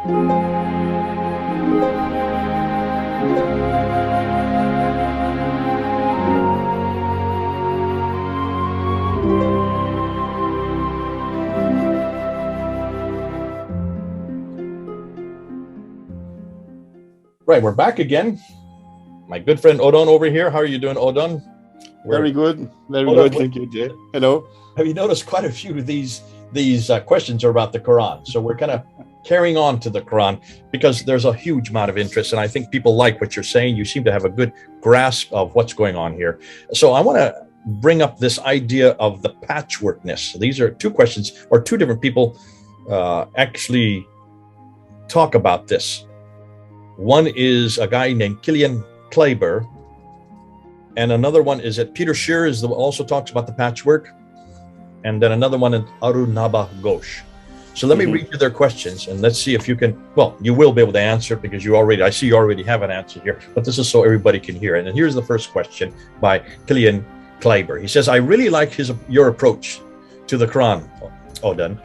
Right, we're back again. My good friend Odon over here. How are you doing, Odon? Very good, very good. Thank you, Jay. Hello. Have you noticed quite a few of these questions are about the Quran? So we're kind of carrying on to the Quran because there's a huge amount of interest, and I think people like what you're saying. You seem to have a good grasp of what's going on here. So I want to bring up this idea of the patchworkness. These are two questions, or two different people actually talk about this. One is a guy named Kilian Kleiber, and another one is that Peter Shear also talks about the patchwork, and then another one is Arunabha Ghosh. So let me read you their questions, and let's see if you can, well, you will be able to answer it because I see you already have an answer here, but this is so everybody can hear it. And here's the first question by Kilian Kleiber. He says, I really like your approach to the Quran, Odon.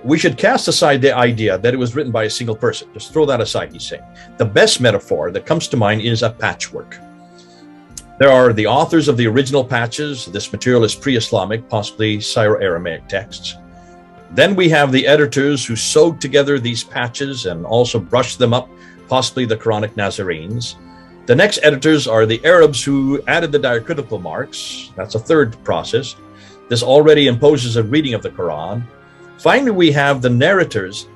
We should cast aside the idea that it was written by a single person. Just throw that aside, he's saying. The best metaphor that comes to mind is a patchwork. There are the authors of the original patches. This material is pre-Islamic, possibly Syro-Aramaic texts. Then we have the editors who sewed together these patches and also brushed them up, possibly the Quranic Nazarenes. The next editors are the Arabs who added the diacritical marks. That's a third process. This already imposes a reading of the Quran. Finally, we have the narrators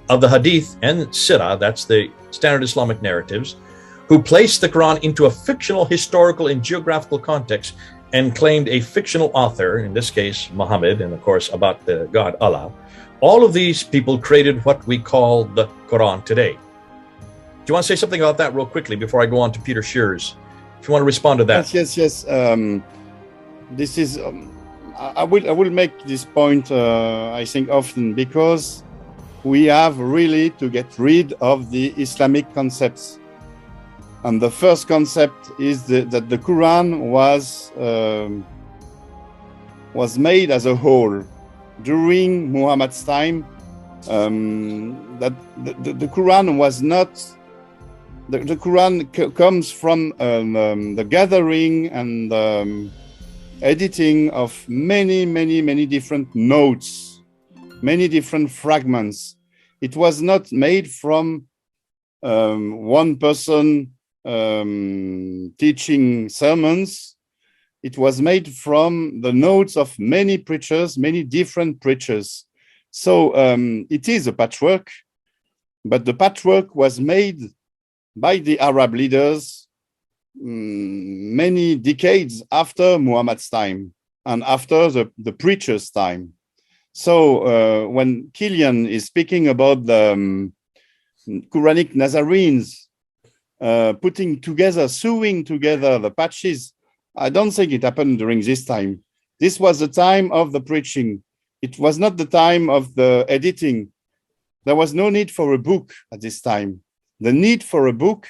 of the Hadith and Sirah, that's the standard Islamic narratives, who placed the Quran into a fictional, historical, and geographical context and claimed a fictional author, in this case, Muhammad, and of course, about the God Allah. All of these people created what we call the Quran today. Do you want to say something about that real quickly before I go on to Peter Shear's? If you want to respond to that. Yes. This is... I will make this point, I think, often, because we have really to get rid of the Islamic concepts. And the first concept is that the Quran was made as a whole during Muhammad's time. That the Quran was not. The Quran comes from the gathering and editing of many different notes, many different fragments. It was not made from one person teaching sermons. It was made from the notes of many preachers, many different preachers. So it is a patchwork, but the patchwork was made by the Arab leaders many decades after Muhammad's time and after the preacher's time. So when Kilian is speaking about the Quranic Nazarenes putting together, sewing together the patches, I don't think it happened during this time. This was the time of the preaching. It was not the time of the editing. There was no need for a book at this time. The need for a book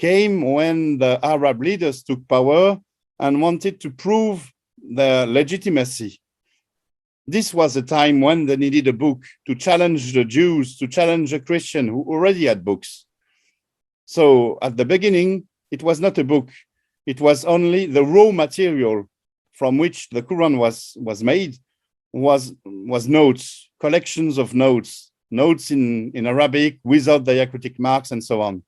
came when the Arab leaders took power and wanted to prove their legitimacy. This was a time when they needed a book to challenge the Jews, to challenge a Christian who already had books. So at the beginning, it was not a book. It was only the raw material from which the Quran was made, was notes, collections of notes in Arabic without diacritic marks and so on.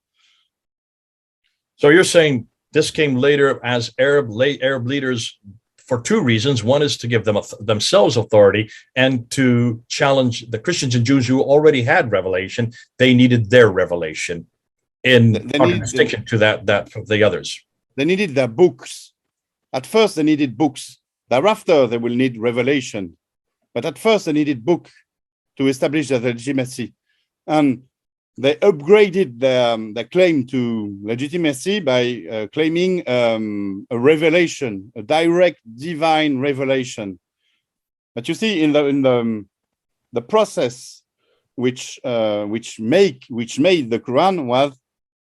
So you're saying this came later as Arab leaders for two reasons. One is to give them themselves authority and to challenge the Christians and Jews who already had revelation. They needed their revelation in contradistinction to that of the others. They needed their books. At first, they needed books. Thereafter, they will need revelation. But at first, they needed book to establish their legitimacy. And they upgraded their claim to legitimacy by claiming a revelation, a direct divine revelation. But you see, in the process which made the Quran was,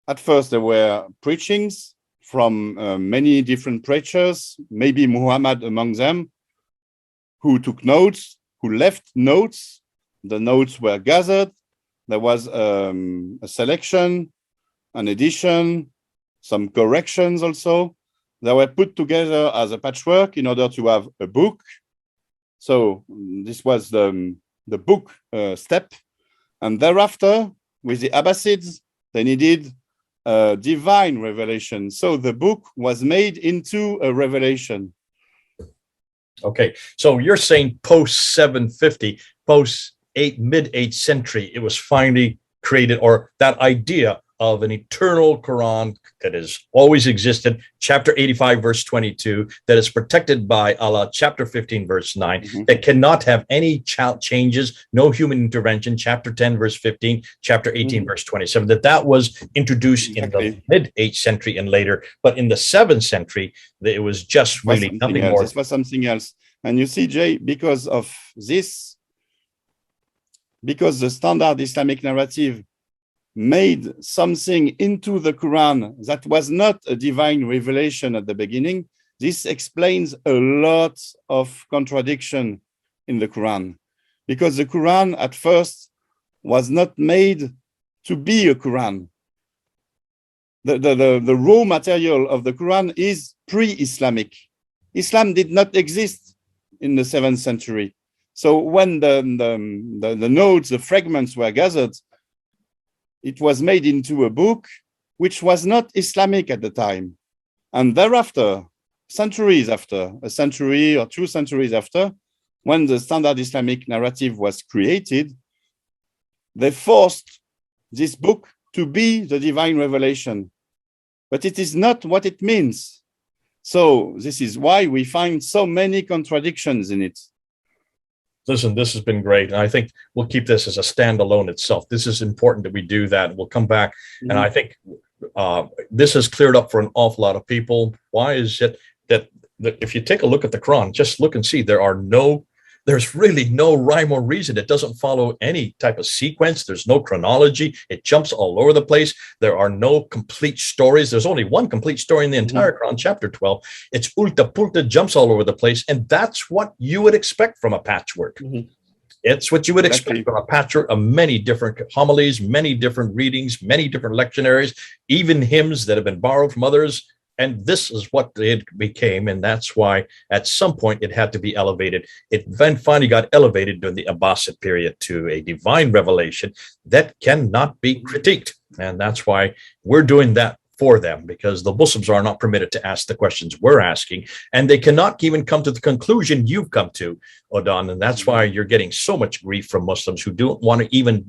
at first there were preachings from many different preachers, maybe Muhammad among them, who took notes, who left notes. The notes were gathered. there was a selection, an edition, some corrections also. They were put together as a patchwork in order to have a book. So this was the book step. And thereafter, with the Abbasids, they needed a divine revelation. So the book was made into a revelation. Okay, so you're saying post 750, post mid-8th century, it was finally created, or that idea of an eternal Quran that has always existed, chapter 85, verse 22, that is protected by Allah, chapter 15, verse 9, that cannot have any changes, no human intervention, chapter 10, verse 15, chapter 18, verse 27, that was introduced in the mid-8th century and later, but in the 7th century, it was just really nothing more. This was something else. And you see, Jay, because of this, because the standard Islamic narrative made something into the Quran that was not a divine revelation at the beginning, this explains a lot of contradiction in the Quran. Because the Quran at first was not made to be a Quran. The raw material of the Quran is pre-Islamic. Islam did not exist in the 7th century. So when the notes, the fragments were gathered, it was made into a book which was not Islamic at the time. And thereafter, centuries after, a century or 2 centuries after, when the standard Islamic narrative was created, they forced this book to be the divine revelation. But it is not what it means. So this is why we find so many contradictions in it. Listen, this has been great. And I think we'll keep this as a standalone itself. This is important that we do that. We'll come back. And I think this has cleared up for an awful lot of people. Why is it that if you take a look at the Quran, just look and see, there's really no rhyme or reason. It doesn't follow any type of sequence. There's no chronology. It jumps all over the place. There are no complete stories. There's only one complete story in the entire Quran, chapter 12. It's ulta pulta, jumps all over the place. And that's what you would expect from a patchwork. It's what you would expect from a patchwork of many different homilies, many different readings, many different lectionaries, even hymns that have been borrowed from others. And this is what it became. And that's why at some point it had to be elevated. It then finally got elevated during the Abbasid period to a divine revelation that cannot be critiqued. And that's why we're doing that for them, because the Muslims are not permitted to ask the questions we're asking, and they cannot even come to the conclusion you've come to, Odon. And that's why you're getting so much grief from Muslims who don't want to even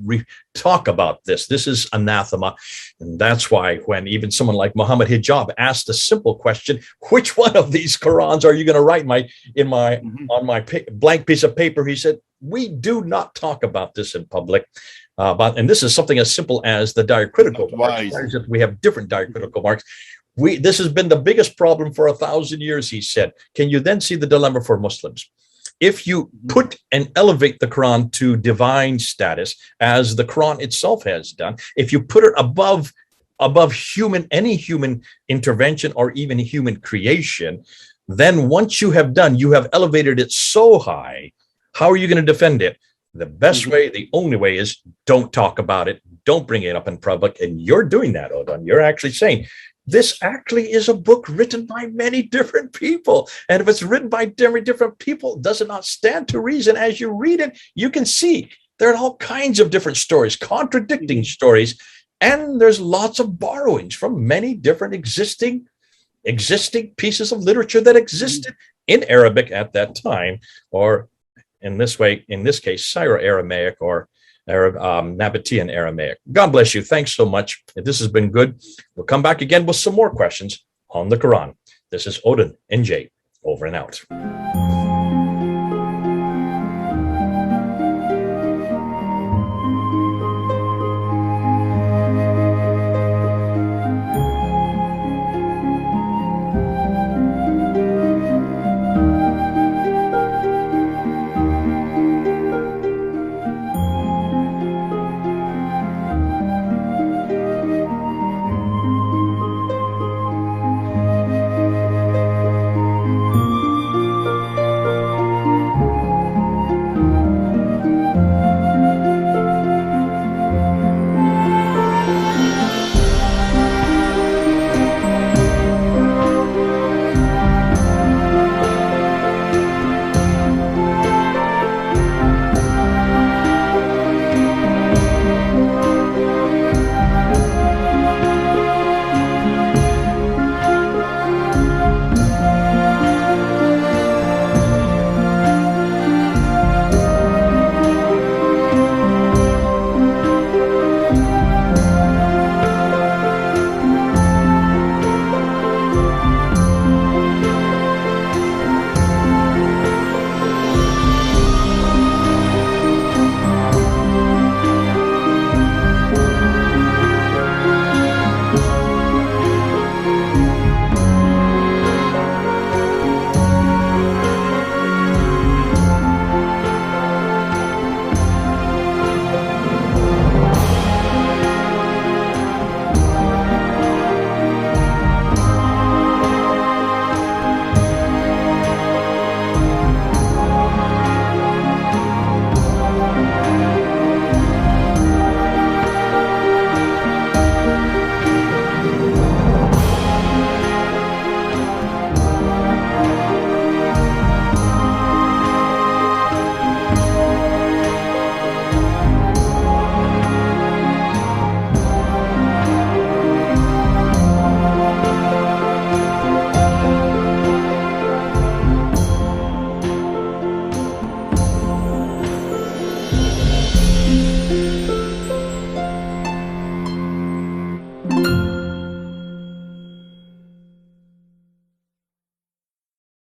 talk about this. This is anathema. And that's why when even someone like Muhammad Hijab asked a simple question, which one of these Qurans are you going to write on my blank piece of paper? He said, we do not talk about this in public. And this is something as simple as the diacritical marks. We have different diacritical marks. This has been the biggest problem for 1,000 years, he said. Can you then see the dilemma for Muslims? If you put and elevate the Quran to divine status, as the Quran itself has done, if you put it above any human intervention or even human creation, then once you have elevated it so high, how are you going to defend it? The best way, the only way is don't talk about it. Don't bring it up in public. And you're doing that, Odon. You're actually saying this actually is a book written by many different people. And if it's written by different people, does it not stand to reason as you read it? You can see there are all kinds of different stories, contradicting stories. And there's lots of borrowings from many different existing pieces of literature that existed in Arabic at that time, or in this case, Syro-Aramaic or Nabatean Aramaic. God bless you. Thanks so much. This has been good. We'll come back again with some more questions on the Quran. This is Odon NJ, over and out.